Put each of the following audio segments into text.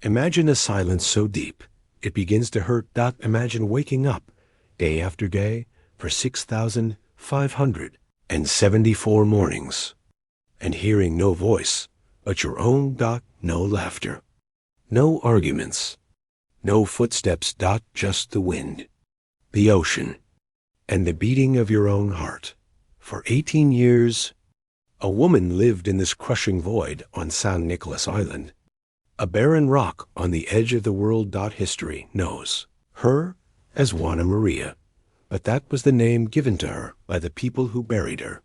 Imagine a silence so deep, it begins to hurt. Imagine waking up, day after day, for 6,574 mornings, and hearing no voice but your own. No laughter, no arguments, no footsteps. Just the wind, the ocean, and the beating of your own heart. For 18 years, a woman lived in this crushing void on San Nicolas Island, a barren rock on the edge of the world. History knows her as Juana Maria, but that was the name given to her by the people who buried her.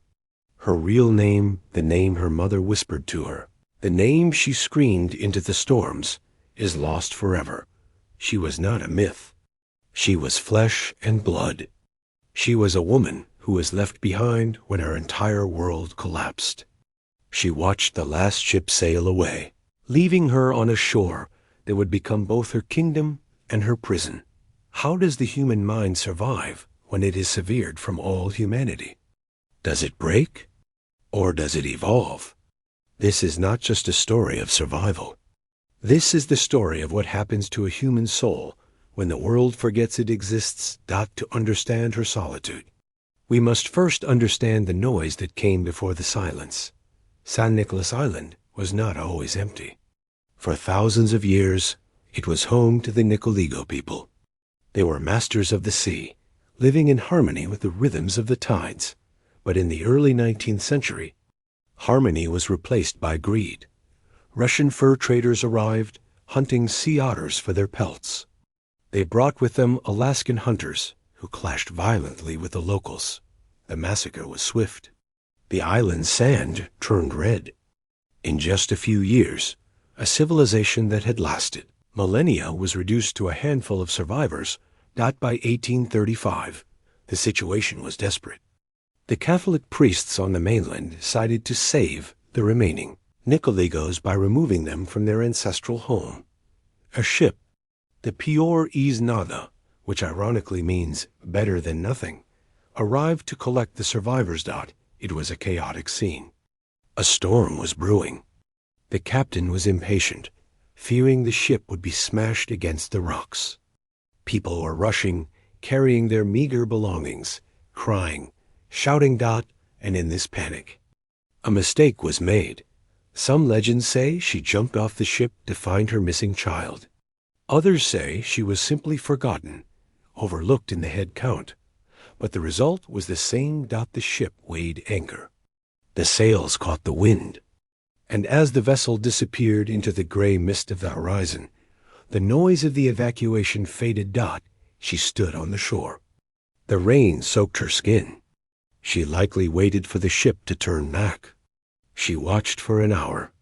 Her real name, the name her mother whispered to her, the name she screamed into the storms, is lost forever. She was not a myth. She was flesh and blood. She was a woman who was left behind when her entire world collapsed. She watched the last ship sail away, leaving her on a shore that would become both her kingdom and her prison. How does the human mind survive when it is severed from all humanity? Does it break, or does it evolve? This is not just a story of survival. This is the story of what happens to a human soul when the world forgets it exists. To understand her solitude, we must first understand the noise that came before the silence. San Nicolas Island was not always empty. For thousands of years, it was home to the Nicoligo people. They were masters of the sea, living in harmony with the rhythms of the tides. But in the early 19th century, harmony was replaced by greed. Russian fur traders arrived, hunting sea otters for their pelts. They brought with them Alaskan hunters, who clashed violently with the locals. The massacre was swift. The island's sand turned red. In just a few years, a civilization that had lasted millennia was reduced to a handful of survivors. By 1835, the situation was desperate. The Catholic priests on the mainland decided to save the remaining Nicoligos by removing them from their ancestral home. A ship, the Peor is Nada, which ironically means better than nothing, arrived to collect the survivors. It was a chaotic scene. A storm was brewing. The captain was impatient, fearing the ship would be smashed against the rocks. People were rushing, carrying their meager belongings, crying, shouting. And in this panic, a mistake was made. Some legends say she jumped off the ship to find her missing child. Others say she was simply forgotten, overlooked in the head count. But the result was the same. The ship weighed anchor. The sails caught the wind. And as the vessel disappeared into the gray mist of the horizon, the noise of the evacuation faded. She stood on the shore. The rain soaked her skin. She likely waited for the ship to turn back. She watched for an hour,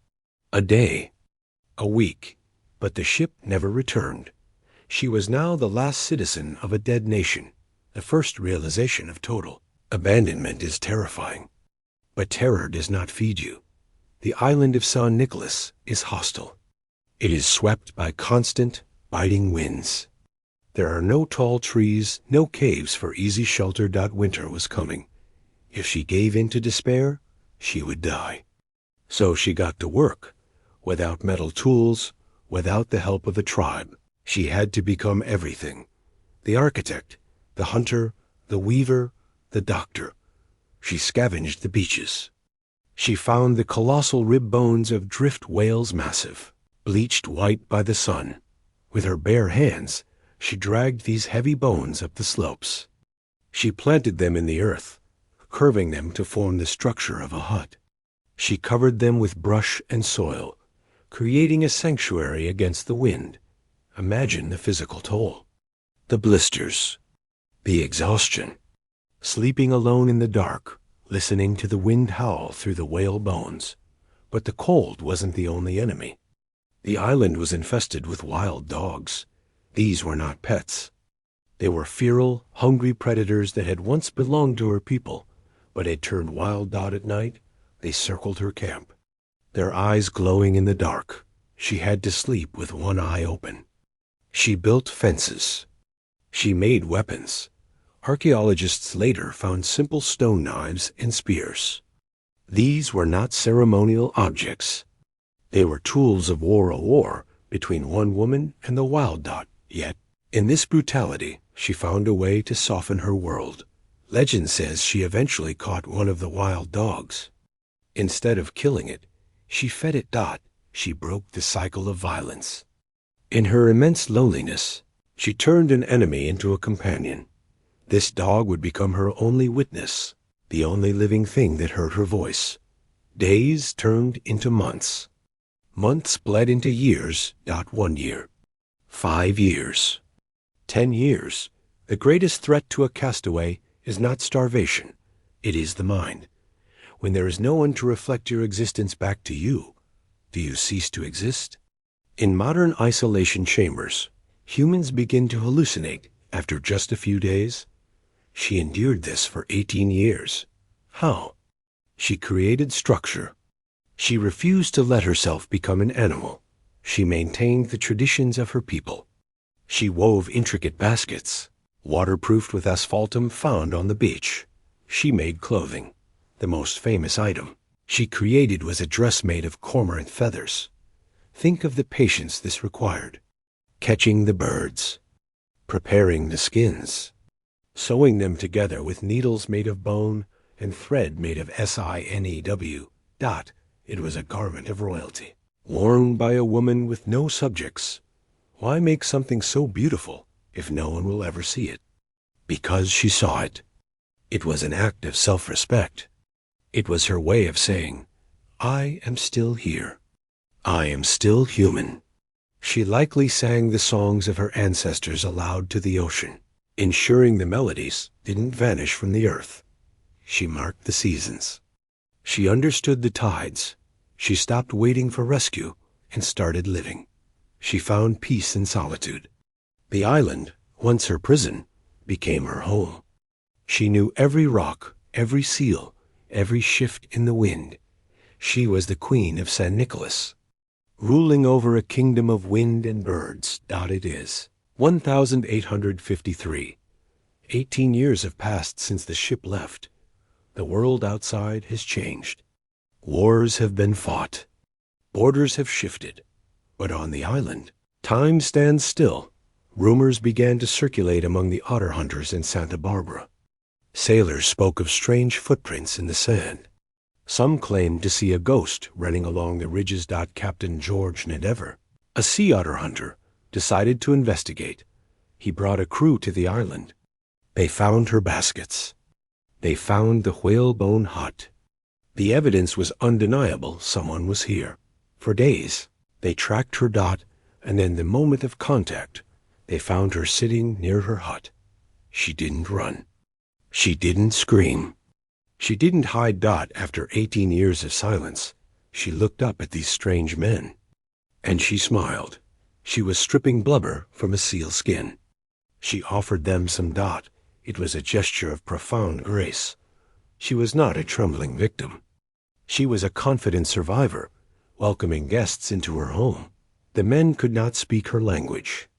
a day, a week, but the ship never returned. She was now the last citizen of a dead nation, the first realization of total abandonment. Is terrifying, but terror does not feed you. The island of San Nicolas is hostile. It is swept by constant, biting winds. There are no tall trees, no caves for easy shelter. Winter was coming. If she gave in to despair, she would die. So she got to work, without metal tools, without the help of a tribe. She had to become everything: the architect, the hunter, the weaver, the doctor. She scavenged the beaches. She found the colossal rib bones of drift whales, massive, bleached white by the sun. With her bare hands, she dragged these heavy bones up the slopes. She planted them in the earth, curving them to form the structure of a hut. She covered them with brush and soil, creating a sanctuary against the wind. Imagine the physical toll. The blisters, the exhaustion, sleeping alone in the dark, listening to the wind howl through the whale bones. But the cold wasn't the only enemy. The island was infested with wild dogs. These were not pets. They were feral, hungry predators that had once belonged to her people, but had turned wild. At night, they circled her camp, their eyes glowing in the dark. She had to sleep with one eye open. She built fences. She made weapons. Archaeologists later found simple stone knives and spears. These were not ceremonial objects. They were tools of war, between one woman and the wild dot. Yet, in this brutality, she found a way to soften her world. Legend says she eventually caught one of the wild dogs. Instead of killing it, she fed it. She broke the cycle of violence. In her immense loneliness, she turned an enemy into a companion. This dog would become her only witness, the only living thing that heard her voice. Days turned into months. Months bled into years. 1 year. 5 years. 10 years. The greatest threat to a castaway is not starvation. It is the mind. When there is no one to reflect your existence back to you, do you cease to exist? In modern isolation chambers, humans begin to hallucinate after just a few days. She endured this for 18 years. How? She created structure. She refused to let herself become an animal. She maintained the traditions of her people. She wove intricate baskets, waterproofed with asphaltum found on the beach. She made clothing. The most famous item she created was a dress made of cormorant feathers. Think of the patience this required. Catching the birds, preparing the skins, sewing them together with needles made of bone and thread made of sinew. It was a garment of royalty, worn by a woman with no subjects. Why make something so beautiful if no one will ever see it? Because she saw it. It was an act of self-respect. It was her way of saying, I am still here. I am still human. She likely sang the songs of her ancestors aloud to the ocean, ensuring the melodies didn't vanish from the earth. She marked the seasons. She understood the tides. She stopped waiting for rescue and started living. She found peace in solitude. The island, once her prison, became her home. She knew every rock, every seal, every shift in the wind. She was the queen of San Nicolas, ruling over a kingdom of wind and birds. It is 1853. 18 years have passed since the ship left. The world outside has changed. Wars have been fought. Borders have shifted. But on the island, time stands still. Rumors began to circulate among the otter hunters in Santa Barbara. Sailors spoke of strange footprints in the sand. Some claimed to see a ghost running along the ridges. Captain George Nedever, a sea otter hunter, decided to investigate. He brought a crew to the island. They found her baskets. They found the whalebone hut. The evidence was undeniable. Someone was here. For days, they tracked her. And then the moment of contact, they found her sitting near her hut. She didn't run. She didn't scream. She didn't hide. After 18 years of silence, she looked up at these strange men. And she smiled. She was stripping blubber from a seal skin. She offered them some. It was a gesture of profound grace. She was not a trembling victim. She was a confident survivor, welcoming guests into her home. The men could not speak her language.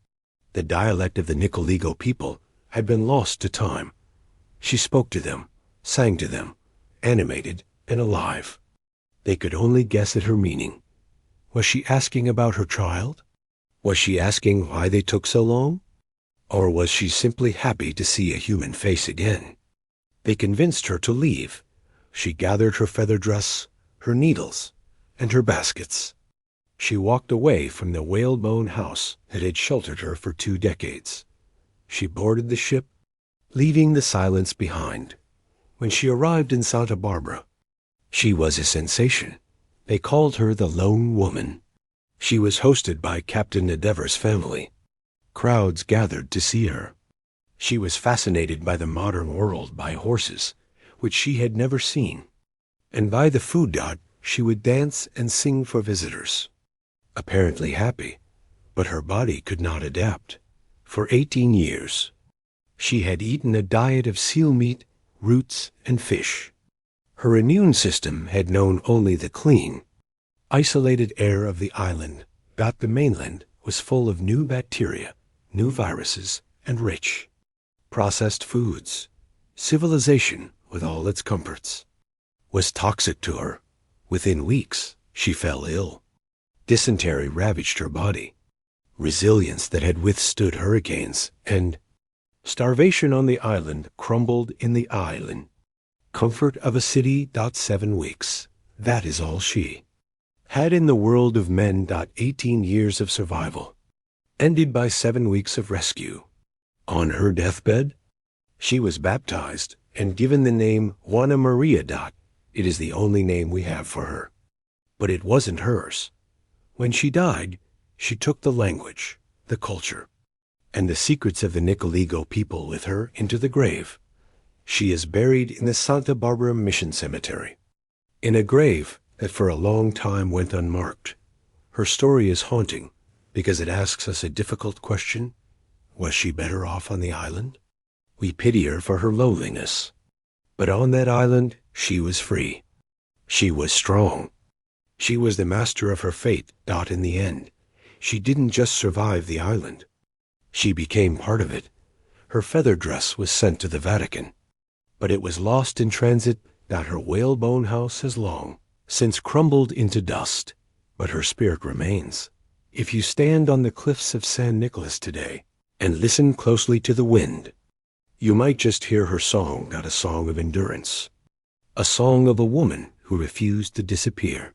The dialect of the Nicoligo people had been lost to time. She spoke to them, sang to them, animated and alive. They could only guess at her meaning. Was she asking about her child? Was she asking why they took so long? Or was she simply happy to see a human face again? They convinced her to leave. She gathered her feather dress, her needles, and her baskets. She walked away from the whalebone house that had sheltered her for 2 decades. She boarded the ship, leaving the silence behind. When she arrived in Santa Barbara, she was a sensation. They called her the Lone Woman. She was hosted by Captain Nedever's family. Crowds gathered to see her. She was fascinated by the modern world, by horses, which she had never seen, and by the food. She would dance and sing for visitors. Apparently happy, but her body could not adapt. For 18 years, she had eaten a diet of seal meat, roots, and fish. Her immune system had known only the clean, isolated air of the island. The mainland was full of new bacteria, new viruses, and rich, processed foods. Civilization, with all its comforts, was toxic to her. Within weeks, she fell ill. Dysentery ravaged her body. resilience that had withstood hurricanes, and starvation on the island crumbled in the island. Comfort of a city. 7 weeks. That is all she had in the world of men. 18 years of survival, ended by 7 weeks of rescue. On her deathbed, she was baptized and given the name Juana Maria. It is the only name we have for her. But it wasn't hers. When she died, she took the language, the culture, and the secrets of the Nicoligo people with her into the grave. She is buried in the Santa Barbara Mission Cemetery, in a grave that for a long time went unmarked. Her story is haunting because it asks us a difficult question. Was she better off on the island? We pity her for her lowliness. But on that island, she was free. She was strong. She was the master of her fate. In the end, she didn't just survive the island. She became part of it. Her feather dress was sent to the Vatican, but it was lost in transit. Her whalebone house has long since crumbled into dust, but her spirit remains. If you stand on the cliffs of San Nicolas today and listen closely to the wind, you might just hear her song. A song of endurance, a song of a woman who refused to disappear.